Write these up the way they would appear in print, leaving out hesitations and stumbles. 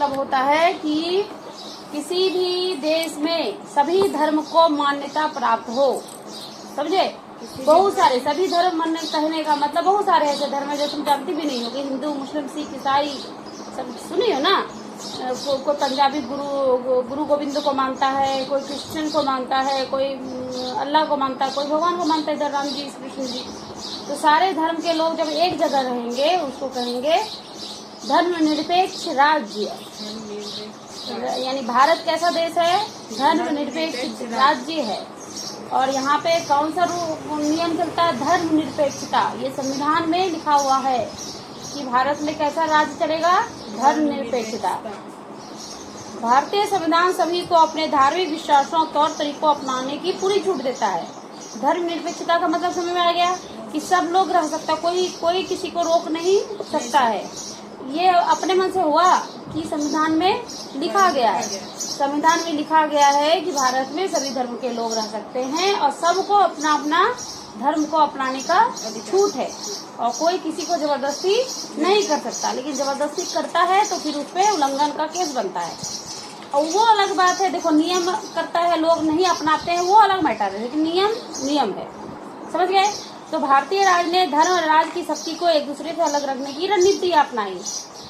मतलब होता है कि किसी भी देश में सभी धर्म को मान्यता प्राप्त हो। समझे? बहुत सारे सभी धर्म मान्य कहने का मतलब बहुत सारे ऐसे धर्म है जो तुम जानती भी नहीं हो कि हिंदू, मुस्लिम, सिख, ईसाई सब सुनी हो ना। कोई पंजाबी गुरु गोविंद को मानता है, कोई क्रिश्चियन को मानता है, कोई अल्लाह को मानता है, कोई भगवान को मानता है, इधर राम जी, कृष्ण जी। तो सारे धर्म के लोग जब एक जगह रहेंगे उसको कहेंगे धर्मनिरपेक्ष राज्य। यानी भारत कैसा देश है? धर्मनिरपेक्ष राज्य है। और यहाँ पे कौन सा नियम चलता है? धर्मनिरपेक्षता। ये संविधान में लिखा हुआ है कि भारत में कैसा राज्य चलेगा? धर्मनिरपेक्षता। भारतीय संविधान सभी को अपने धार्मिक विश्वासों और तौर तरीकों अपनाने की पूरी छूट देता है। धर्मनिरपेक्षता का मतलब समझ में आ गया कि सब लोग रह सकता, कोई किसी को रोक नहीं सकता है। ये अपने मन से हुआ कि संविधान में लिखा गया है। संविधान में लिखा गया है कि भारत में सभी धर्म के लोग रह सकते हैं और सबको अपना अपना धर्म को अपनाने का छूट है और कोई किसी को जबरदस्ती नहीं कर सकता। लेकिन जबरदस्ती करता है तो फिर उस पर उल्लंघन का केस बनता है और वो अलग बात है। देखो, नियम करता है, लोग नहीं अपनाते हैं, वो अलग मैटर है, लेकिन नियम नियम है। समझ गए? तो भारतीय राज ने धर्म और राज की शक्ति को एक दूसरे से अलग रखने की रणनीति अपनाई।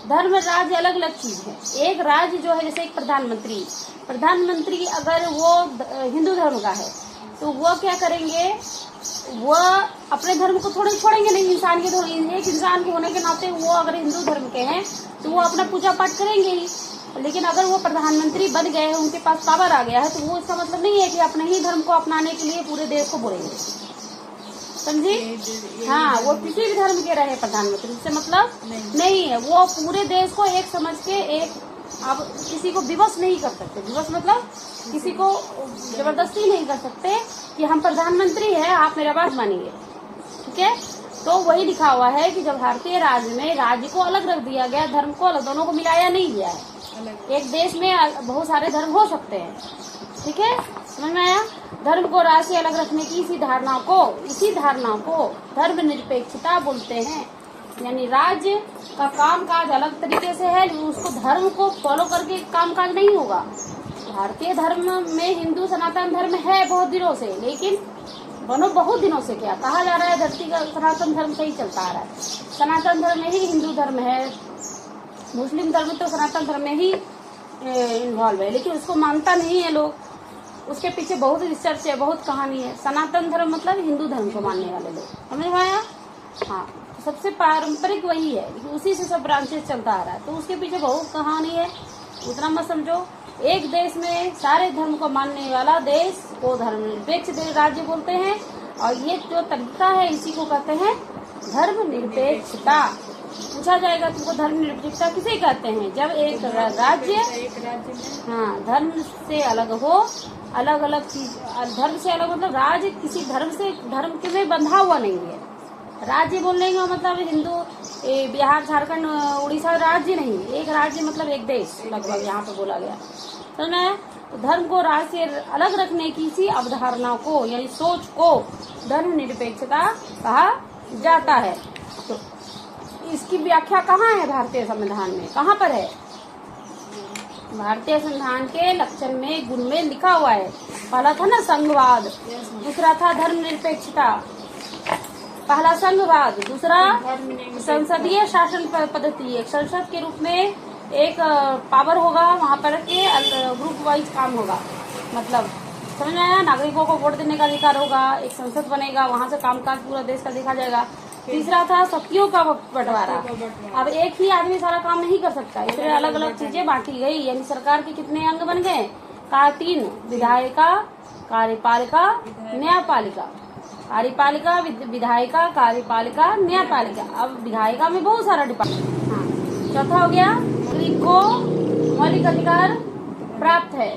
धर्म और राज्य अलग अलग चीज है। एक राज्य जो है, जैसे एक प्रधानमंत्री अगर वो हिंदू धर्म का है तो वो क्या करेंगे? वो अपने धर्म को थोड़े छोड़ेंगे नहीं। इंसान के थोड़ी, एक इंसान के होने के नाते वो अगर हिंदू धर्म के हैं तो वो अपना पूजा पाठ करेंगे ही। लेकिन अगर वो प्रधानमंत्री बन गए हैं, उनके पास पावर आ गया है, तो वो इसका मतलब नहीं है कि अपने ही धर्म को अपनाने के लिए पूरे देश को बोलेंगे। समझी? हाँ, वो किसी भी धर्म के रहे प्रधानमंत्री, इससे मतलब नहीं है। वो पूरे देश को एक समझ के एक, अब किसी को विवश नहीं कर सकते। विवश मतलब किसी को जबरदस्ती नहीं कर सकते कि हम प्रधानमंत्री हैं, आप मेरा बात मानिए। ठीक है? तो वही लिखा हुआ है कि जब भारतीय राज्य में राज्य को अलग रख दिया गया, धर्म को अलग, दोनों को मिलाया नहीं गया है। एक देश में बहुत सारे धर्म हो सकते हैं। ठीक है? समझ में आया? धर्म को राज्य से अलग रखने की इसी धारणा को धर्मनिरपेक्षता बोलते हैं। यानी राज्य का कामकाज अलग तरीके से है, उसको धर्म को फॉलो करके कामकाज नहीं होगा। भारतीय धर्म में हिंदू सनातन धर्म है बहुत दिनों से, लेकिन बहुत दिनों से क्या कहा जा रहा है, धरती का सनातन धर्म से ही चलता आ रहा है। सनातन धर्म में ही हिंदू धर्म है, मुस्लिम धर्म तो सनातन धर्म में ही इन्वॉल्व है, लेकिन उसको मानता नहीं है लोग। उसके पीछे बहुत रिसर्च है, बहुत कहानी है। सनातन धर्म मतलब हिंदू धर्म को मानने वाले लोग। समझ में आया? हाँ, तो सबसे पारंपरिक वही है, उसी से सब ब्रांचेस चलता आ रहा है। तो उसके पीछे बहुत कहानी है, उतना मत समझो। एक देश में सारे धर्म को मानने वाला देश को धर्मनिरपेक्ष राज्य बोलते हैं और ये जो तरीका है इसी को कहते हैं धर्मनिरपेक्षता। पूछा जाएगा तुमको धर्मनिरपेक्षता किसे कहते हैं? जब एक राज्य हाँ धर्म से अलग हो, अलग अलग चीज, धर्म से अलग मतलब राज्य किसी धर्म के में बंधा हुआ नहीं है। राज्य बोलने का मतलब हिंदू, बिहार, झारखंड, उड़ीसा राज्य नहीं, एक राज्य मतलब एक देश लगभग यहाँ पे बोला गया। तो ना, तो धर्म को राज्य से अलग रखने की इसी अवधारणा को यानी सोच को धर्मनिरपेक्षता कहा जाता है। तो इसकी व्याख्या कहाँ है भारतीय संविधान में? कहाँ पर है? भारतीय संविधान के लक्षण में, गुण में लिखा हुआ है। पहला था ना संघवाद, दूसरा था धर्मनिरपेक्षता। पहला संघवाद, दूसरा संसदीय शासन पद्धति। एक संसद के रूप में एक पावर होगा, वहाँ पर के ग्रुप वाइज काम होगा। मतलब समझ में आया? नागरिकों को वोट देने का अधिकार होगा, एक संसद बनेगा, वहाँ से कामकाज पूरा देश का देखा जाएगा। तीसरा था शक्तियों का बंटवारा। अब एक ही आदमी सारा काम नहीं कर सकता, इसलिए अलग अलग चीजें बांटी गई। यानी सरकार के कितने अंग बन गए? 3, विधायिका, कार्यपालिका, न्यायपालिका। कार्यपालिका, विधायिका, कार्यपालिका, न्यायपालिका। अब विधायिका में बहुत सारा डिपार्टमेंट। हाँ, चौथा हो गया नागरिक को मौलिक अधिकार प्राप्त है।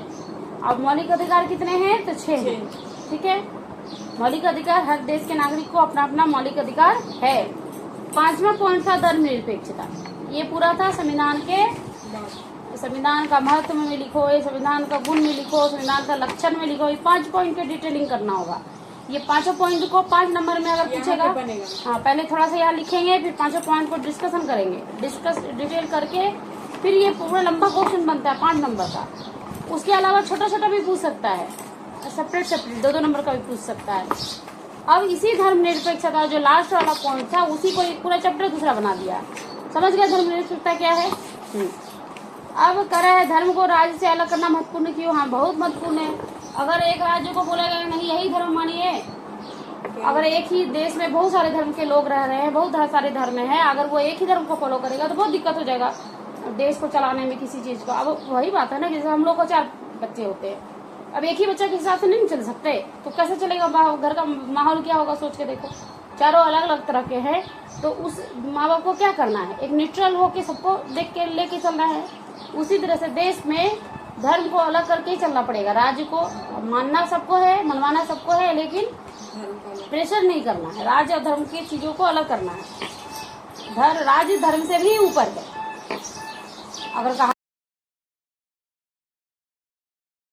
अब मौलिक अधिकार कितने हैं? तो 6 हैं। ठीक है? मौलिक अधिकार, हर देश के नागरिक को अपना अपना मौलिक अधिकार है। 5वां पॉइंट था धर्मनिरपेक्षता। ये पूरा था संविधान के, संविधान का महत्व में लिखो, ये संविधान का गुण में लिखो, संविधान का लक्षण में लिखो। ये 5 पॉइंट की डिटेलिंग करना होगा। ये 5 पॉइंट को 5 नंबर में अगर पूछेगा, हाँ, पहले थोड़ा सा यहाँ लिखेंगे, फिर 5 पॉइंट को डिस्कशन करेंगे। डिटेल करके फिर ये पूरा लंबा क्वेश्चन बनता है 5 नंबर का। उसके अलावा छोटा छोटा भी पूछ सकता है, सेपरेट 2-2 नंबर का भी पूछ सकता है। अब इसी धर्मनिरपेक्षता जो लास्ट वाला पॉइंट था, उसी को एक पूरा चैप्टर दूसरा बना दिया। समझ गया धर्मनिरपेक्षता क्या है? अब कह रहा है धर्म को राज्य से अलग करना महत्वपूर्ण क्यों? हाँ, बहुत महत्वपूर्ण है। अगर एक राज्य को बोलेगा नहीं यही धर्म मानिए, अगर एक ही देश में बहुत सारे धर्म के लोग रह रहे हैं, बहुत सारे धर्म हैं, अगर वो एक ही धर्म को फॉलो करेगा तो बहुत दिक्कत हो जाएगा देश को चलाने में, किसी चीज को। अब वही बात है ना, जैसे हम लोग को 4 बच्चे होते हैं, अब एक ही बच्चा के हिसाब से नहीं चल सकते, तो कैसे चलेगा? घर का माहौल क्या होगा सोच के देखो। चारों अलग अलग तरह के हैं, तो उस माँ बाप को क्या करना है? एक न्यूट्रल होके सबको देख के लेके चलना है। उसी तरह से देश में धर्म को अलग करके ही चलना पड़ेगा। राज्य को मानना सबको है, मनवाना सबको है, लेकिन प्रेशर नहीं करना है। राज्य और धर्म की चीजों को अलग करना है। राज्य धर्म से भी ऊपर है। अगर कहा